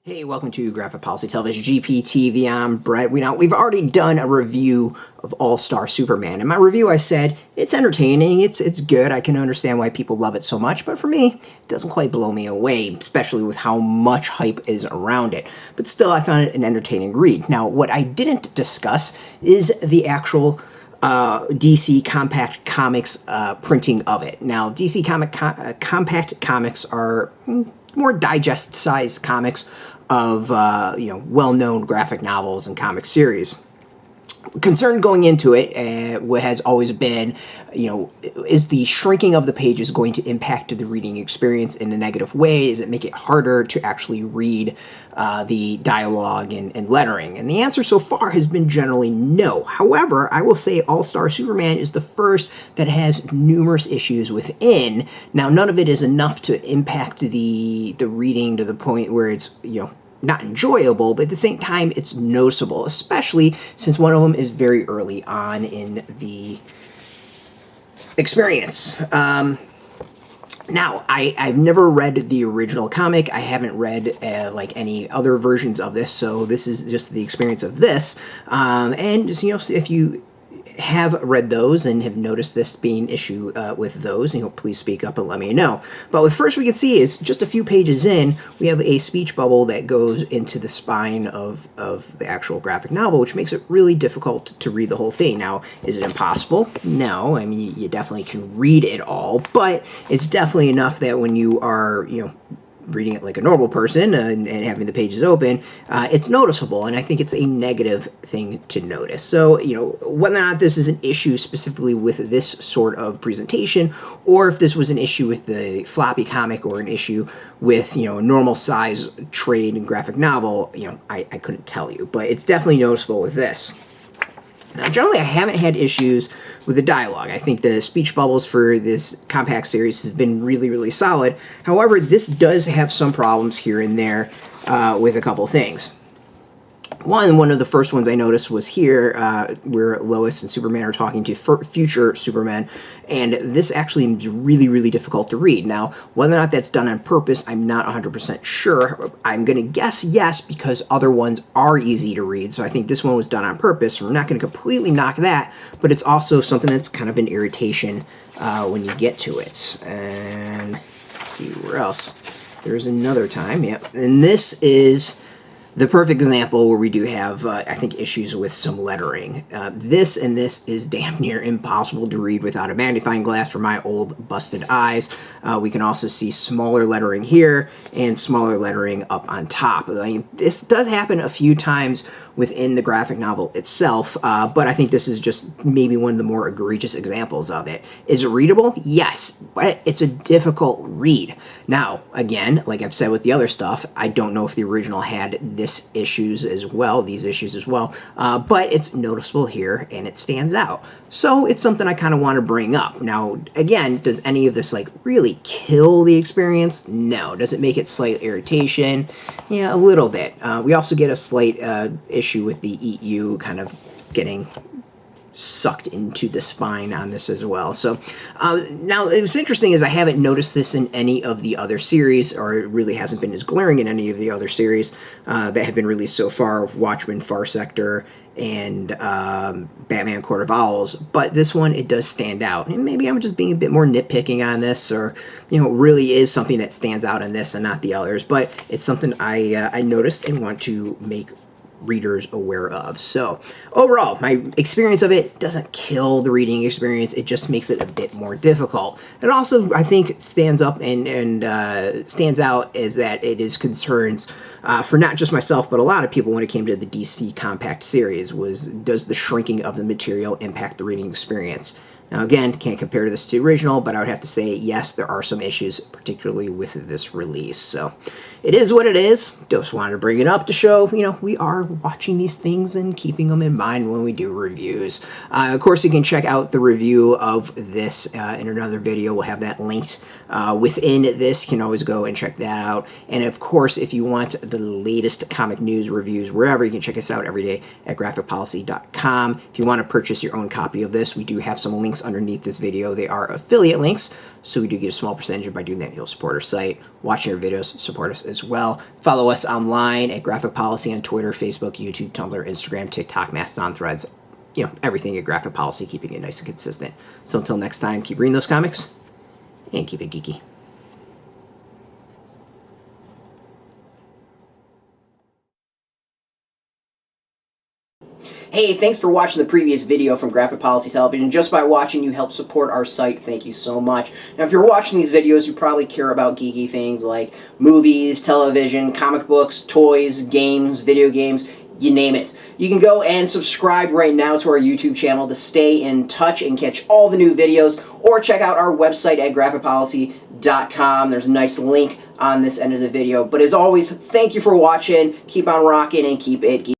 Hey, welcome to Graphic Policy Television, GPTV. I'm Brett. We've already done a review of All-Star Superman. In my review, I said, it's entertaining, it's good, I can understand why people love it so much, but for me, it doesn't quite blow me away, especially with how much hype is around it. But still, I found it an entertaining read. Now, what I didn't discuss is the actual DC Compact Comics printing of it. Now, DC Compact Comics are more digest-sized comics of well-known graphic novels and comic series. Concern going into it has always been, is the shrinking of the pages going to impact the reading experience in a negative way? Does it make it harder to actually read the dialogue and lettering? And the answer so far has been generally no. However, I will say All-Star Superman is the first that has numerous issues within. Now, none of it is enough to impact the reading to the point where it's, not enjoyable, but at the same time, it's noticeable, especially since one of them is very early on in the experience. Now, I've never read the original comic. I haven't read like any other versions of this, so this is just the experience of this. And just, if you have read those and have noticed this being an issue with those, please speak up and let me know. But what first we can see is just a few pages in, we have a speech bubble that goes into the spine of the actual graphic novel, which makes it really difficult to read the whole thing. Now, is it impossible? No. I mean, you definitely can read it all, but it's definitely enough that when you are, reading it like a normal person and having the pages open, it's noticeable, and I think it's a negative thing to notice. So, whether or not this is an issue specifically with this sort of presentation, or if this was an issue with the floppy comic or an issue with, normal size trade and graphic novel, I couldn't tell you, but it's definitely noticeable with this. Now, generally, I haven't had issues with the dialogue. I think the speech bubbles for this compact series has been really, really solid. However, this does have some problems here and there with a couple things. One of the first ones I noticed was here where Lois and Superman are talking to future Superman, and this actually is really, really difficult to read. Now, whether or not that's done on purpose, I'm not 100% sure. I'm going to guess yes, because other ones are easy to read, so I think this one was done on purpose. We're not going to completely knock that, but it's also something that's kind of an irritation when you get to it. And let's see where else. There's another time, yep. And this is the perfect example where we do have, I think, issues with some lettering. This is damn near impossible to read without a magnifying glass for my old busted eyes. We can also see smaller lettering here and smaller lettering up on top. I mean, this does happen a few times within the graphic novel itself, but I think this is just maybe one of the more egregious examples of it. Is it readable? Yes, but it's a difficult read. Now, again, like I've said with the other stuff, I don't know if the original had these issues as well, but it's noticeable here and it stands out. So it's something I kind of want to bring up. Now, again, does any of this really kill the experience? No. Does it make it slight irritation? Yeah, a little bit. We also get a slight issue with the EU kind of getting sucked into the spine on this as well. So now what's interesting is I haven't noticed this in any of the other series, or it really hasn't been as glaring in any of the other series that have been released so far, of Watchmen, Far Sector, and Batman Court of Owls, but this one, it does stand out. And maybe I'm just being a bit more nitpicking on this, or, really is something that stands out in this and not the others, but it's something I noticed and want to make readers aware of. So overall, my experience of it doesn't kill the reading experience, it just makes it a bit more difficult. It also, I think, stands up and stands out is that it is concerns for not just myself, but a lot of people when it came to the DC Compact series was, does the shrinking of the material impact the reading experience? Now, again, can't compare this to the original, but I would have to say, yes, there are some issues, particularly with this release. So it is what it is. Just wanted to bring it up to show, we are watching these things and keeping them in mind when we do reviews. Of course, you can check out the review of this in another video. We'll have that linked within this. You can always go and check that out. And of course, if you want the latest comic news, reviews, wherever, you can check us out every day at graphicpolicy.com. If you want to purchase your own copy of this, we do have some links links underneath this video. They are affiliate links, so we do get a small percentage, and by doing that, you'll support our site. Watching our videos, support us as well. Follow us online at Graphic Policy on Twitter, Facebook, YouTube, Tumblr, Instagram, TikTok, Mastodon, Threads, you know, everything at Graphic Policy, keeping it nice and consistent. So until next time, keep reading those comics, and keep it geeky. Hey, thanks for watching the previous video from Graphic Policy Television. Just by watching, you help support our site. Thank you so much. Now, if you're watching these videos, you probably care about geeky things like movies, television, comic books, toys, games, video games, you name it. You can go and subscribe right now to our YouTube channel to stay in touch and catch all the new videos, or check out our website at graphicpolicy.com. There's a nice link on this end of the video. But as always, thank you for watching. Keep on rocking and keep it geeky.